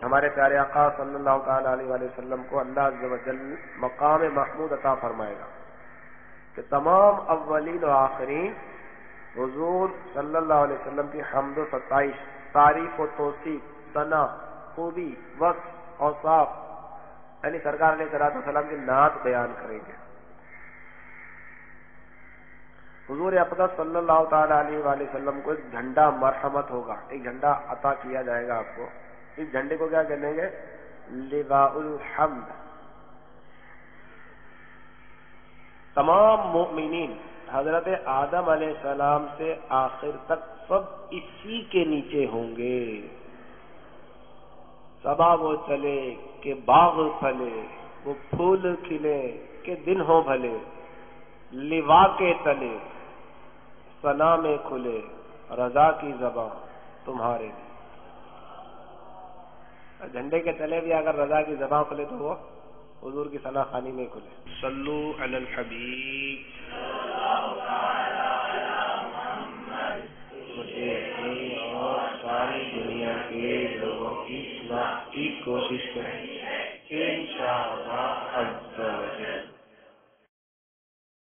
ہمارے پیارے آقا صلی اللہ تعالی علیہ وآلہ وسلم کو اللہ عز و جل مقام محمود عطا فرمائے گا کہ تمام اولین و آخرین حضور صلی اللہ علیہ وسلم کی حمد و ستائش، تعریف و توصیف، ثنا، خوبی، وصف، اوصاف، یعنی سرکار علیہ السلام کی نعت بیان کریں گے۔ حضور اقدس صلی اللہ تعالی علیہ وآلہ وسلم کو ایک جھنڈا مرحمت ہوگا، ایک جھنڈا عطا کیا جائے گا آپ کو۔ اس جھنڈے کو کیا کہیں گے؟ لواء الحمد۔ تمام مومنین حضرت آدم علیہ السلام سے آخر تک سب اسی کے نیچے ہوں گے۔ صبا وہ چلے کہ باغ پھلے، وہ پھول کھلے کہ دن ہو بھلے، لوا کے تلے ثنا میں کھلے، رضا کی زباں تمہارے لیے۔ جھنڈے کے تلے بھی اگر رضا کی زباں کھلے تو وہ حضور کی ثنا خوانی میں کھلے۔ صلو علی الحبیب۔ مجھے اور ساری دنیا کے لوگوں کی اصلاح کی کوشش کریں۔